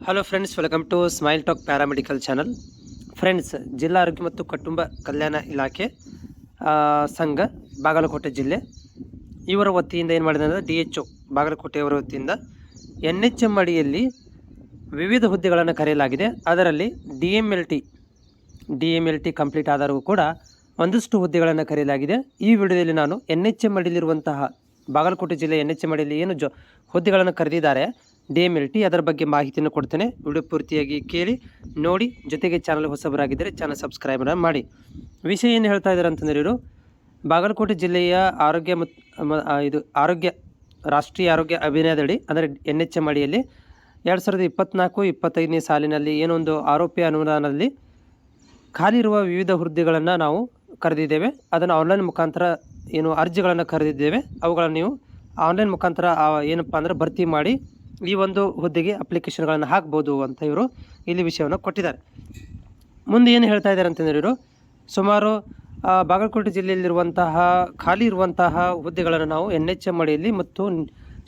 Hello friends, welcome to smile talk paramedical channel. Friends, ಜಿಲ್ಲಾ ಆರೋಗ್ಯ ಮತ್ತು ಕುಟುಂಬ ಕಲ್ಯಾಣ ಇಲಾಖೆ ಸಂಘ ಬಾಗಲಕೋಟೆ ಜಿಲ್ಲೆ ಇವರ ವತಿಯಿಂದ ಏನು ಮಾಡಿದೆ ಅಂದರೆ DHO ಬಾಗಲಕೋಟೆಯವರ ವತಿಯಿಂದ NHM ಅಡಿಯಲ್ಲಿ ವಿವಿಧ ಹುದ್ದೆಗಳನ್ನು ಕರೆಯಲಾಗಿದೆ. ಅದರಲ್ಲಿ DMLT ಕಂಪ್ಲೀಟ್ ಆದರೂ ಕೂಡ ಒಂದಷ್ಟು ಹುದ್ದೆಗಳನ್ನು ಕರೆಯಲಾಗಿದೆ. ಈ ವಿಡಿಯೋದಲ್ಲಿ ನಾನು NHM ಅಡಿಯಲ್ಲಿರುವಂತಹ ಬಾಗಲಕೋಟೆ ಜಿಲ್ಲೆ NHM ಅಡಿಯಲ್ಲಿ ಏನು ಹುದ್ದೆಗಳನ್ನು ಕರೆದಿದ್ದಾರೆ DMLT ಅದರ ಬಗ್ಗೆ ಮಾಹಿತಿಯನ್ನು ಕೊಡ್ತೇನೆ. ವಿಡಿಯೋ ಪೂರ್ತಿಯಾಗಿ ಕೇಳಿ ನೋಡಿ. ಜೊತೆಗೆ ಚಾನಲ್ ಹೊಸಬರಾಗಿದ್ದರೆ ಚಾನಲ್ ಸಬ್ಸ್ಕ್ರೈಬ್ ಮಾಡಿ. ವಿಷಯ ಏನು ಹೇಳ್ತಾ ಇದ್ದಾರೆ ಅಂತಂದರೆ, ಇವರು ಬಾಗಲಕೋಟೆ ಜಿಲ್ಲೆಯ ಆರೋಗ್ಯ ರಾಷ್ಟ್ರೀಯ ಆರೋಗ್ಯ ಅಭಿಯಾನದಡಿ ಅಂದರೆ NHM ಅಡಿಯಲ್ಲಿ 2024-25ನೇ ಸಾಲಿನಲ್ಲಿ ಏನೊಂದು ಆರೋಗ್ಯ ಅನುದಾನದಲ್ಲಿ ಖಾಲಿ ಇರುವ ವಿವಿಧ ಹುದ್ದೆಗಳನ್ನು ನಾವು ಕರೆದಿದ್ದೇವೆ. ಅದನ್ನು ಆನ್ಲೈನ್ ಮುಖಾಂತರ ಏನು ಅರ್ಜಿಗಳನ್ನು ಕರೆದಿದ್ದೇವೆ, ಅವುಗಳನ್ನು ನೀವು ಆನ್ಲೈನ್ ಮುಖಾಂತರ ಏನಪ್ಪ ಅಂದರೆ ಭರ್ತಿ ಮಾಡಿ ಈ ಒಂದು ಹುದ್ದೆಗೆ ಅಪ್ಲಿಕೇಶನ್ಗಳನ್ನು ಹಾಕ್ಬೋದು ಅಂತ ಇವರು ಇಲ್ಲಿ ವಿಷಯವನ್ನು ಕೊಟ್ಟಿದ್ದಾರೆ. ಮುಂದೆ ಏನು ಹೇಳ್ತಾ ಇದ್ದಾರೆ ಅಂತಂದರೆ, ಇವರು ಸುಮಾರು ಬಾಗಲಕೋಟೆ ಜಿಲ್ಲೆಯಲ್ಲಿರುವಂತಹ ಖಾಲಿ ಇರುವಂತಹ ಹುದ್ದೆಗಳನ್ನು ನಾವು NHM ಅಡಿಯಲ್ಲಿ ಮತ್ತು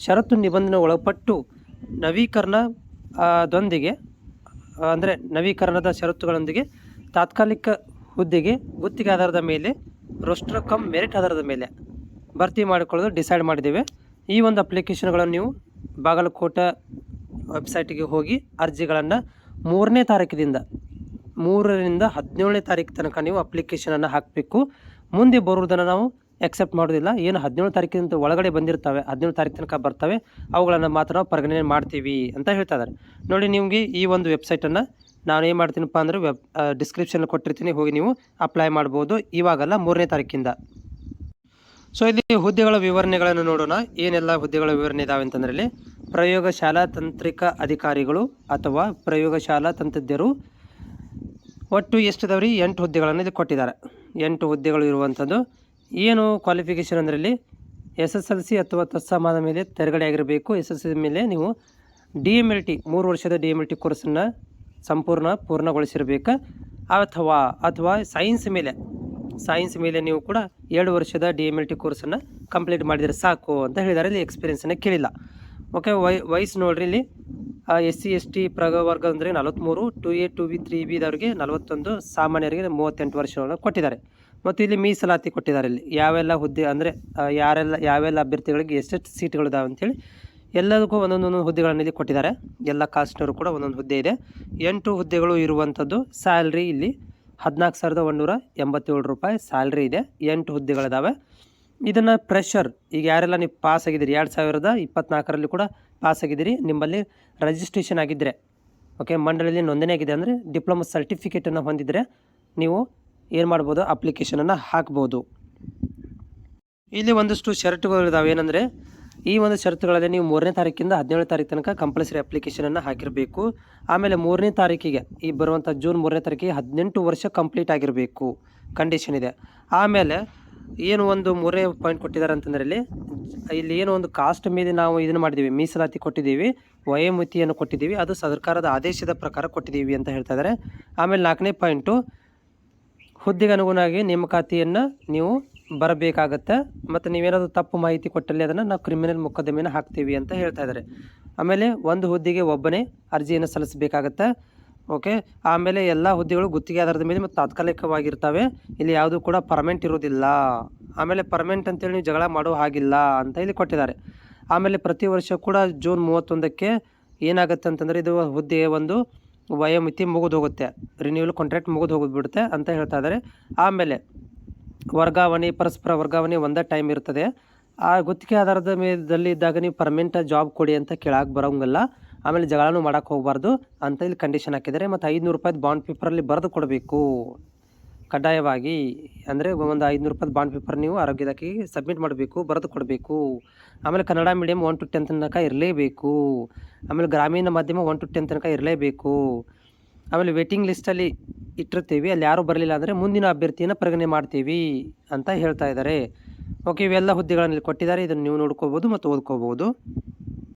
ಷರತ್ತು ನಿಬಂಧನೆ ಒಳಪಟ್ಟು ಅಂದರೆ ನವೀಕರಣದ ಷರತ್ತುಗಳೊಂದಿಗೆ ತಾತ್ಕಾಲಿಕ ಹುದ್ದೆಗೆ ಗುತ್ತಿಗೆ ಆಧಾರದ ಮೇಲೆ ರೋಸ್ಟರ್ ಕಮ್ ಮೆರಿಟ್ ಆಧಾರದ ಮೇಲೆ ಭರ್ತಿ ಮಾಡಿಕೊಳ್ಳೋದು ಡಿಸೈಡ್ ಮಾಡಿದ್ದೇವೆ. ಈ ಒಂದು ಅಪ್ಲಿಕೇಶನ್ಗಳನ್ನು ನೀವು ಬಾಗಲಕೋಟೆ ವೆಬ್ಸೈಟಿಗೆ ಹೋಗಿ ಅರ್ಜಿಗಳನ್ನು 3ನೇ ತಾರೀಕಿನಿಂದ 3ರಿಂದ 17ನೇ ತಾರೀಕು ತನಕ ನೀವು ಅಪ್ಲಿಕೇಶನನ್ನು ಹಾಕಬೇಕು. ಮುಂದೆ ಬರುವುದನ್ನು ನಾವು ಎಕ್ಸೆಪ್ಟ್ ಮಾಡೋದಿಲ್ಲ. ಏನು 17 ತಾರೀಕಿನ ಒಳಗಡೆ ಬಂದಿರ್ತವೆ, 17 ತಾರೀಕು ತನಕ ಬರ್ತವೆ, ಅವುಗಳನ್ನು ಮಾತ್ರ ನಾವು ಪರಿಗಣನೆ ಮಾಡ್ತೀವಿ ಅಂತ ಹೇಳ್ತಾ ಇದ್ದಾರೆ. ನೋಡಿ, ನಿಮಗೆ ಈ ಒಂದು ವೆಬ್ಸೈಟನ್ನು ನಾನು ಏನು ಮಾಡ್ತೀನಪ್ಪ ಅಂದರೆ ಡಿಸ್ಕ್ರಿಪ್ಷನ್ ಕೊಟ್ಟಿರ್ತೀನಿ, ಹೋಗಿ ನೀವು ಅಪ್ಲೈ ಮಾಡ್ಬೋದು. ಇವಾಗಲ್ಲ, 3ನೇ ತಾರೀಕಿಂದ. ಸೊ ಇಲ್ಲಿ ಹುದ್ದೆಗಳ ವಿವರಣೆಗಳನ್ನು ನೋಡೋಣ. ಏನೆಲ್ಲ ಹುದ್ದೆಗಳ ವಿವರಣೆ ಇದಾವೆ ಅಂತಂದರೆ, ಪ್ರಯೋಗಶಾಲಾ ತಾಂತ್ರಿಕ ಅಧಿಕಾರಿಗಳು ಅಥವಾ ಪ್ರಯೋಗಶಾಲಾ ತಂತ್ರಜ್ಞರು. ಒಟ್ಟು ಎಷ್ಟಿದಾವ್ರಿ? 8 ಹುದ್ದೆಗಳನ್ನು ಇಲ್ಲಿ ಕೊಟ್ಟಿದ್ದಾರೆ. 8 ಹುದ್ದೆಗಳು ಇರುವಂಥದ್ದು. ಏನು ಕ್ವಾಲಿಫಿಕೇಷನ್ ಅಂದರೆ SSLC ಅಥವಾ ತತ್ಸಮಾನ ಮೇಲೆ ತೆರಗಡೆ ಆಗಿರಬೇಕು. SSLC ಮೇಲೆ ನೀವು DMLT 3 ವರ್ಷದ DMLT ಕೋರ್ಸನ್ನು ಪೂರ್ಣಗೊಳಿಸಿರಬೇಕು. ಅಥವಾ ಸೈನ್ಸ್ ಮೇಲೆ ನೀವು ಕೂಡ 2 ವರ್ಷದ DMLT ಕೋರ್ಸನ್ನು ಕಂಪ್ಲೀಟ್ ಮಾಡಿದರೆ ಸಾಕು ಅಂತ ಹೇಳಿದ್ದಾರೆ. ಇಲ್ಲಿ ಎಕ್ಸ್ಪೀರಿಯನ್ಸನ್ನು ಕೇಳಿಲ್ಲ. ಓಕೆ, ವಯಸ್ಸು ನೋಡ್ರಿ, ಇಲ್ಲಿ SC ST ಪ್ರವರ್ಗ ಅಂದರೆ 43, 2A 2B 3B ದವರಿಗೆ 41, ಸಾಮಾನ್ಯರಿಗೆ 38 ವರ್ಷಗಳನ್ನು ಕೊಟ್ಟಿದ್ದಾರೆ. ಮತ್ತು ಇಲ್ಲಿ ಮೀಸಲಾತಿ ಕೊಟ್ಟಿದ್ದಾರೆ. ಇಲ್ಲಿ ಯಾವೆಲ್ಲ ಹುದ್ದೆ ಅಂದರೆ ಯಾವೆಲ್ಲ ಅಭ್ಯರ್ಥಿಗಳಿಗೆ ಎಷ್ಟೆಷ್ಟು ಸೀಟ್ಗಳಿದಾವೆ ಅಂಥೇಳಿ ಎಲ್ಲದಕ್ಕೂ ಒಂದೊಂದು ಹುದ್ದೆಗಳನ್ನು ಇಲ್ಲಿ ಕೊಟ್ಟಿದ್ದಾರೆ. ಎಲ್ಲ ಕಾಸ್ಟ್ನವರು ಕೂಡ ಒಂದೊಂದು ಹುದ್ದೆ ಇದೆ. 8 ಹುದ್ದೆಗಳು ಇರುವಂಥದ್ದು. ಸ್ಯಾಲ್ರಿ ಇಲ್ಲಿ 14,187 ರೂಪಾಯಿ ಸ್ಯಾಲ್ರಿ ಇದೆ. 8 ಹುದ್ದೆಗಳಿದ್ದಾವೆ. ಇದನ್ನು ಪ್ರೆಷರ್, ಈಗ ಯಾರೆಲ್ಲ ನೀವು ಪಾಸ್ ಆಗಿದ್ದೀರಿ 2024ರಲ್ಲಿ ಕೂಡ ಪಾಸ್ ಆಗಿದ್ದೀರಿ, ನಿಮ್ಮಲ್ಲಿ ರಿಜಿಸ್ಟ್ರೇಷನ್ ಆಗಿದ್ದರೆ, ಓಕೆ, ಮಂಡಳಿಯಲ್ಲಿ ನೋಂದಣಿ ಆಗಿದೆ ಅಂದರೆ ಡಿಪ್ಲೊಮಾ ಸರ್ಟಿಫಿಕೇಟನ್ನು ಹೊಂದಿದರೆ ನೀವು ಏನು ಮಾಡ್ಬೋದು, ಅಪ್ಲಿಕೇಶನನ್ನು ಹಾಕ್ಬೋದು. ಇಲ್ಲಿ ಒಂದಷ್ಟು ಷರತ್ತುಗಳಿದ್ದಾವೆ. ಏನಂದರೆ, ಈ ಒಂದು ಷರತ್ತುಗಳಲ್ಲಿ ನೀವು 3ನೇ ತಾರೀಕಿಂದ 17ನೇ ತಾರೀಕು ತನಕ ಕಂಪಲ್ಸರಿ ಅಪ್ಲಿಕೇಶನನ್ನು ಹಾಕಿರಬೇಕು. ಆಮೇಲೆ 3ನೇ ತಾರೀಕಿಗೆ, ಈ ಬರುವಂಥ ಜೂನ್ 3ನೇ ತಾರೀಕಿಗೆ 18 ವರ್ಷ ಕಂಪ್ಲೀಟ್ ಆಗಿರಬೇಕು ಕಂಡೀಷನ್ ಇದೆ. ಆಮೇಲೆ ಏನು ಒಂದು 3ನೇ ಪಾಯಿಂಟ್ ಕೊಟ್ಟಿದ್ದಾರೆ ಅಂತಂದರೆ, ಇಲ್ಲಿ ಏನು ಒಂದು ಕಾಸ್ಟ್ ಮೇಲೆ ನಾವು ಇದನ್ನು ಮಾಡಿದ್ದೀವಿ, ಮೀಸಲಾತಿ ಕೊಟ್ಟಿದ್ದೀವಿ, ವಯೋಮಿತಿಯನ್ನು ಕೊಟ್ಟಿದ್ದೀವಿ, ಅದು ಸರ್ಕಾರದ ಆದೇಶದ ಪ್ರಕಾರ ಕೊಟ್ಟಿದ್ದೀವಿ ಅಂತ ಹೇಳ್ತಾ ಇದ್ದಾರೆ. ಆಮೇಲೆ 4ನೇ ಪಾಯಿಂಟು, ಹುದ್ದೆಗೆ ಅನುಗುಣವಾಗಿ ನೇಮಕಾತಿಯನ್ನು ನೀವು ಬರಬೇಕಾಗತ್ತೆ. ಮತ್ತು ನೀವೇನಾದರೂ ತಪ್ಪು ಮಾಹಿತಿ ಕೊಟ್ಟಲ್ಲಿ ಅದನ್ನು ನಾವು ಕ್ರಿಮಿನಲ್ ಮೊಕದ್ದಮೆಯನ್ನು ಹಾಕ್ತೀವಿ ಅಂತ ಹೇಳ್ತಾ ಇದ್ದಾರೆ. ಆಮೇಲೆ ಒಂದು ಹುದ್ದೆಗೆ ಒಬ್ಬನೇ ಅರ್ಜಿಯನ್ನು ಸಲ್ಲಿಸಬೇಕಾಗತ್ತೆ. ಓಕೆ, ಆಮೇಲೆ ಎಲ್ಲ ಹುದ್ದೆಗಳು ಗುತ್ತಿಗೆ ಆಧಾರದ ಮೇಲೆ ಮತ್ತು ತಾತ್ಕಾಲಿಕವಾಗಿರ್ತವೆ. ಇಲ್ಲಿ ಯಾವುದೂ ಕೂಡ ಪರ್ಮನೆಂಟ್ ಇರೋದಿಲ್ಲ. ಆಮೇಲೆ ಪರ್ಮನೆಂಟ್ ಅಂತೇಳಿ ನೀವು ಜಗಳ ಮಾಡೋ ಹಾಗಿಲ್ಲ ಅಂತ ಇಲ್ಲಿ ಕೊಟ್ಟಿದ್ದಾರೆ. ಆಮೇಲೆ ಪ್ರತಿ ವರ್ಷ ಕೂಡ ಜೂನ್ 31ಕ್ಕೆ ಏನಾಗುತ್ತೆ ಅಂತಂದರೆ, ಇದು ಹುದ್ದೆಯ ಒಂದು ವಯೋಮಿತಿ ಮುಗಿದು ಹೋಗುತ್ತೆ, ರಿನ್ಯೂವಲ್ ಕಾಂಟ್ರಾಕ್ಟ್ ಮುಗಿದು ಹೋಗಿಬಿಡುತ್ತೆ ಅಂತ ಹೇಳ್ತಾ ಇದ್ದಾರೆ. ಆಮೇಲೆ ಪರಸ್ಪರ ವರ್ಗಾವಣೆ ಒಂದೇ ಟೈಮ್ ಇರ್ತದೆ. ಆ ಗುತ್ತಿಗೆ ಆಧಾರದ ಮೇಲದಲ್ಲಿ ಇದ್ದಾಗ ನೀವು ಪರ್ಮನೆಂಟ್ ಜಾಬ್ ಕೊಡಿ ಅಂತ ಕೇಳಕ್ಕೆ ಬರೋಂಗಿಲ್ಲ. ಆಮೇಲೆ ಜಗಳನೂ ಮಾಡೋಕ್ಕೆ ಹೋಗಬಾರ್ದು ಅಂತ ಇಲ್ಲಿ ಕಂಡೀಷನ್ ಹಾಕಿದ್ದಾರೆ. ಮತ್ತು 500 ರೂಪಾಯಿ ಬಾಂಡ್ ಪೇಪರಲ್ಲಿ ಬರೆದು ಕೊಡಬೇಕು ಕಡ್ಡಾಯವಾಗಿ. ಅಂದರೆ ಒಂದು 500 ರೂಪಾಯಿ ಬಾಂಡ್ ಪೇಪರ್ ನೀವು ಆರೋಗ್ಯ ಇಲಾಖೆಗೆ ಸಬ್ಮಿಟ್ ಮಾಡಬೇಕು, ಬರೆದು ಕೊಡಬೇಕು. ಆಮೇಲೆ ಕನ್ನಡ ಮೀಡಿಯಮ್ 1 to 10 ತನಕ ಇರಲೇಬೇಕು. ಆಮೇಲೆ ಗ್ರಾಮೀಣ ಮಾಧ್ಯಮ 1 to 10 ತನಕ ಇರಲೇಬೇಕು. ಆಮೇಲೆ ವೇಟಿಂಗ್ ಲಿಸ್ಟಲ್ಲಿ ಇಟ್ಟಿರ್ತೀವಿ, ಅಲ್ಲಿ ಯಾರೂ ಬರಲಿಲ್ಲ ಅಂದರೆ ಮುಂದಿನ ಅಭ್ಯರ್ಥಿಯನ್ನು ಪರಿಗಣನೆ ಮಾಡ್ತೀವಿ ಅಂತ ಹೇಳ್ತಾ ಇದ್ದಾರೆ. ಓಕೆ, ಇವೆಲ್ಲ ಹುದ್ದೆಗಳನ್ನು ಕೊಟ್ಟಿದ್ದಾರೆ. ಇದನ್ನು ನೀವು ನೋಡ್ಕೋಬೋದು ಮತ್ತು ಓದ್ಕೋಬೋದು.